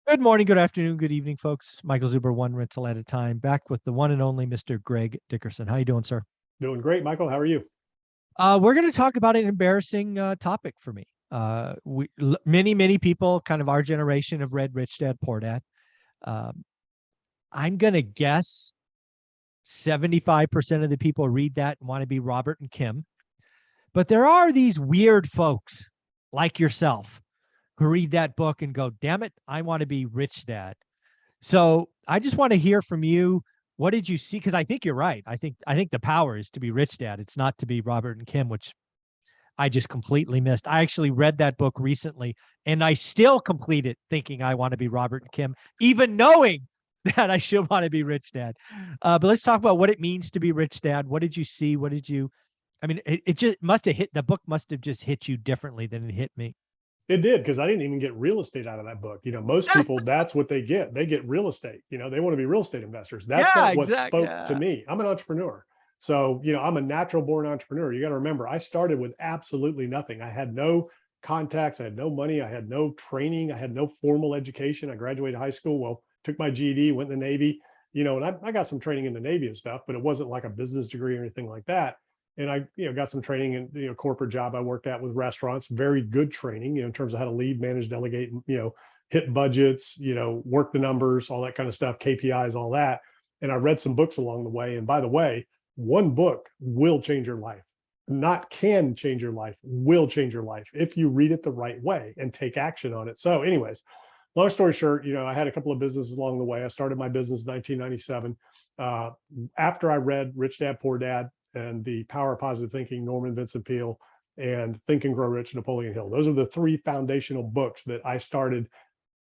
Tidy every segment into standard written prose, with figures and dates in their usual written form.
Good morning, good afternoon, good evening, folks. Michael Zuber, one rental at a time, back with the one and only Mr. Greg Dickerson. How you doing, sir? Doing great, Michael. How are you? We're going to talk about an embarrassing topic for me. Many people, kind of our generation, have read Rich Dad Poor Dad. Um, I'm going to guess 75% of the people read that and want to be Robert and Kim. But there are these weird folks like yourself who read that book and go, damn it, I want to be Rich Dad. So I just want to hear from you. What did you see? Because I think you're right. I think the power is to be Rich Dad. It's not to be Robert and Kim, which I just completely missed. I actually read that book recently, and I still complete it thinking I want to be Robert and Kim, even knowing that I should want to be Rich Dad. But let's talk about what it means to be Rich Dad. What did you see? What did you? I mean, it just must have hit. The book must have just hit you differently than it hit me. It did because I didn't even get real estate out of that book. Most people, that's what they get. They get real estate. They want to be real estate investors. That's Yeah, not what exactly. spoke to Yeah. me. I'm an entrepreneur. So, I'm a natural born entrepreneur. You got to remember, I started with absolutely nothing. I had no contacts. I had no money. I had no training. I had no formal education. I graduated high school. Well, took my GED, went in the Navy, and I got some training in the Navy and stuff, but it wasn't like a business degree or anything like that. And I, got some training in, corporate job I worked at with restaurants, very good training, in terms of how to lead, manage, delegate, hit budgets, work the numbers, all that kind of stuff, KPIs, all that. And I read some books along the way. And by the way, one book will change your life. Not can change your life, will change your life if you read it the right way and take action on it. So, anyways, long story short, I had a couple of businesses along the way. I started my business in 1997. After I read Rich Dad Poor Dad and The Power of Positive Thinking, Norman Vincent Peale, and Think and Grow Rich, Napoleon Hill. Those are the three foundational books that I started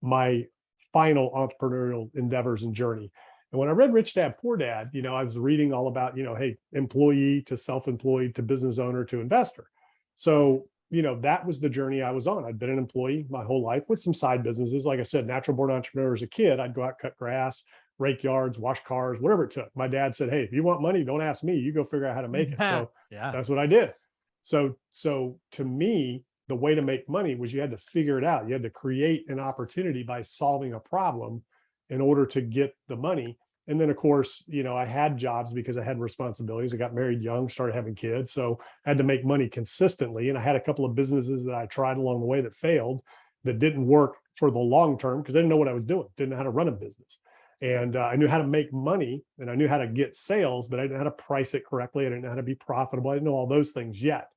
my final entrepreneurial endeavors and journey. And when I read Rich Dad Poor Dad, I was reading all about, hey, employee to self-employed to business owner to investor. So, that was the journey I was on. I'd been an employee my whole life with some side businesses. Like I said, natural born entrepreneur as a kid. I'd go out, cut grass, rake yards, wash cars, whatever it took. My dad said, hey, if you want money, don't ask me. You go figure out how to make it. So Yeah. that's what I did. So to me, the way to make money was you had to figure it out. You had to create an opportunity by solving a problem in order to get the money. And then, of course, I had jobs because I had responsibilities. I got married young, started having kids. So I had to make money consistently. And I had a couple of businesses that I tried along the way that failed, that didn't work for the long term because I didn't know what I was doing, didn't know how to run a business. And I knew how to make money and I knew how to get sales, but I didn't know how to price it correctly. I didn't know how to be profitable. I didn't know all those things yet.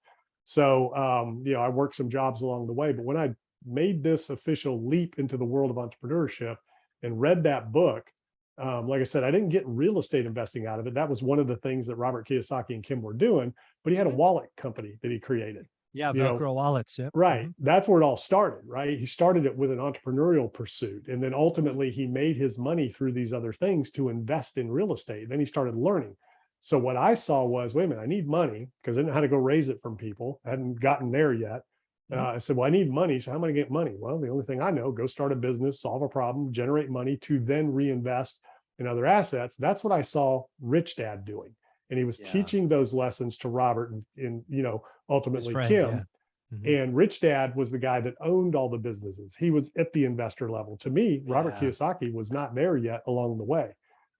So, I worked some jobs along the way. But when I made this official leap into the world of entrepreneurship and read that book, like I said, I didn't get real estate investing out of it. That was one of the things that Robert Kiyosaki and Kim were doing, but he had a wallet company that he created. Yeah, You know, Velcro wallets. Yep. right. That's where it all started, right? He started it with an entrepreneurial pursuit. And then ultimately he made his money through these other things to invest in real estate. Then he started learning. So what I saw was, wait a minute, I need money because I didn't know how to go raise it from people. I hadn't gotten there yet. I said, well, I need money. So how am I going to get money? Well, the only thing I know, go start a business, solve a problem, generate money to then reinvest in other assets. That's what I saw Rich Dad doing. And he was Yeah. teaching those lessons to Robert and His ultimately friend. Yeah. Kim. Mhm. And Rich Dad was the guy that owned all the businesses. He was at the investor level. To me, Robert Yeah. Kiyosaki was not there yet along the way,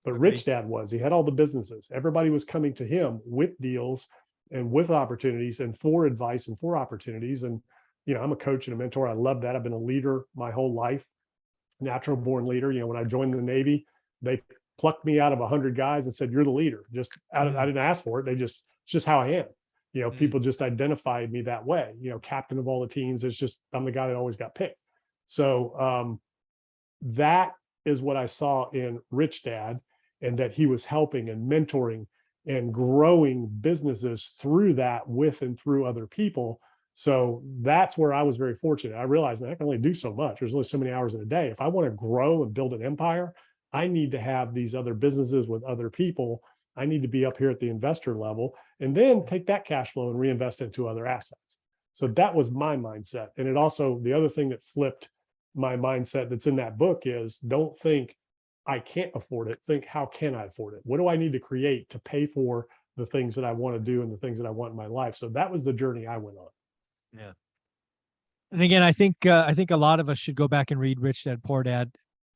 but Could Rich be. Dad was. He had all the businesses. Everybody was coming to him with deals and with opportunities and for advice and for opportunities. And, I'm a coach and a mentor. I love that. I've been a leader my whole life, natural born leader. When I joined the Navy, they plucked me out of 100 guys and said, you're the leader. Just out of, I Mm, didn't ask for it. It's just how I am. mm. People just identified me that way, captain of all the teams. It's just, I'm the guy that always got picked. So that is what I saw in Rich Dad, and that he was helping and mentoring and growing businesses through that with and through other people. So that's where I was very fortunate. I realized, man, I can only do so much. There's only so many hours in a day. If I want to grow and build an empire, I need to have these other businesses with other people. I need to be up here at the investor level and then take that cash flow and reinvest into other assets. So that was my mindset. And it also, the other thing that flipped my mindset that's in that book is, don't think I can't afford it. Think, how can I afford it? What do I need to create to pay for the things that I want to do and the things that I want in my life? So that was the journey I went on. Yeah. And again, I think a lot of us should go back and read Rich Dad Poor Dad.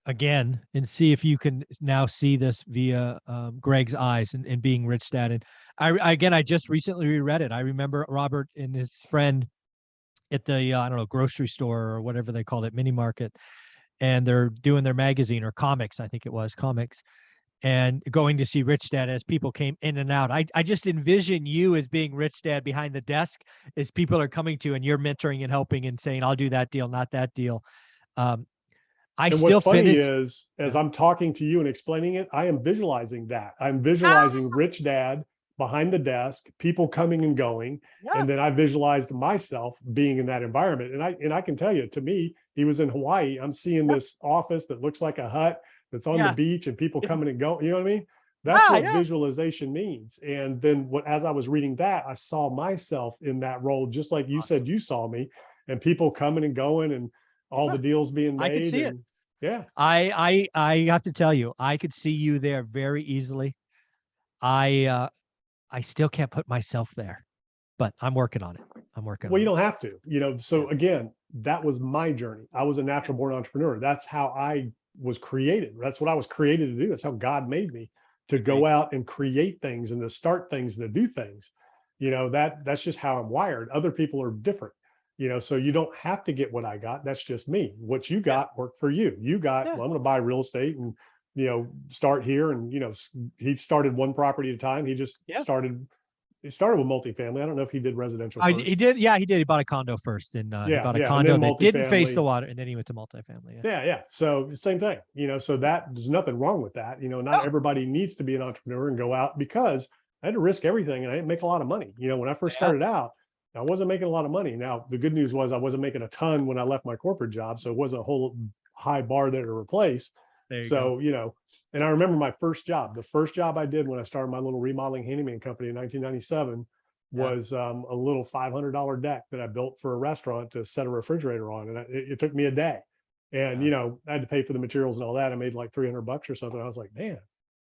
again and see if you can now see this via Greg's eyes and being Rich Dad. And I just recently reread it. I remember Robert and his friend at the I don't know, grocery store or whatever they called it, mini market, and they're doing their magazine or comics, I think it was comics, and going to see Rich Dad as people came in and out. I just envision you as being Rich Dad behind the desk as people are coming to and you're mentoring and helping and saying, I'll do that deal, not that deal. I And still what's funny finished. is, as I'm talking to you and explaining it, I am visualizing that. I'm visualizing Rich Dad behind the desk, people coming and going. Yeah. And then I visualized myself being in that environment. And I can tell you, to me, he was in Hawaii. I'm seeing this office that looks like a hut that's on the beach and people coming and going. You know what I mean? That's what visualization means. And then as I was reading that, I saw myself in that role, just like you said you saw me, and people coming and going and all the deals being made. I could see it. Yeah. I have to tell you, I could see you there very easily. I still can't put myself there, but I'm working on it. Well, you don't have to, so again, that was my journey. I was a natural born entrepreneur. That's how I was created. That's what I was created to do. That's how God made me, to go out and create things and to start things and to do things. That's just how I'm wired. Other people are different. So you don't have to get what I got. That's just me. What you got worked for you. You got, well, I'm going to buy real estate and, start here. And, he started one property at a time. He just started with multifamily. I don't know if he did residential first. He did. Yeah, he did. He bought a condo first, and he bought a condo that didn't face the water, and then he went to multifamily. Yeah. So same thing, so there's nothing wrong with that. Not everybody needs to be an entrepreneur and go out, because I had to risk everything and I didn't make a lot of money. When I first started out, I wasn't making a lot of money. Now, the good news was I wasn't making a ton when I left my corporate job. So it wasn't a whole high bar there to replace. So, and I remember my first job, the first job I did when I started my little remodeling handyman company in 1997 was a little $500 deck that I built for a restaurant to set a refrigerator on. And it took me a day. And, I had to pay for the materials and all that. I made like $300 or something. I was like, man,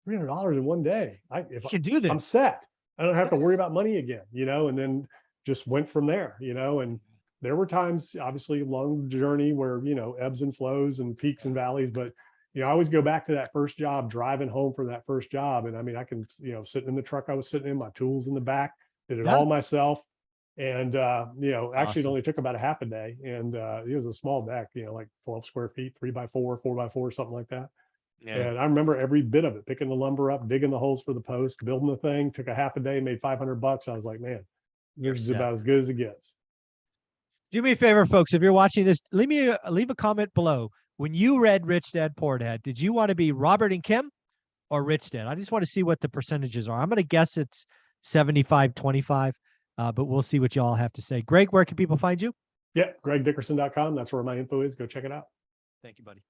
$300 in one day. If I can do this, I'm set. I don't have to worry about money again, and then just went from there, and there were times, obviously, along the journey where, ebbs and flows and peaks and valleys, but I always go back to that first job, driving home from that first job. And I mean, I can, sitting in the truck I was sitting in, my tools in the back, did it all myself. And, actually it only took about a half a day. And it was a small deck, like 12 square feet, 3x4, 4x4, something like that. Yeah. And I remember every bit of it, picking the lumber up, digging the holes for the post, building the thing, took a half a day, made $500. I was like, man, this is about as good as it gets. Do me a favor, folks. If you're watching this, leave a comment below. When you read Rich Dad Poor Dad, did you want to be Robert and Kim or Rich Dad? I just want to see what the percentages are. I'm going to guess it's 75-25, but we'll see what y'all have to say. Greg, where can people find you? Yeah, gregdickerson.com. That's where my info is. Go check it out. Thank you, buddy.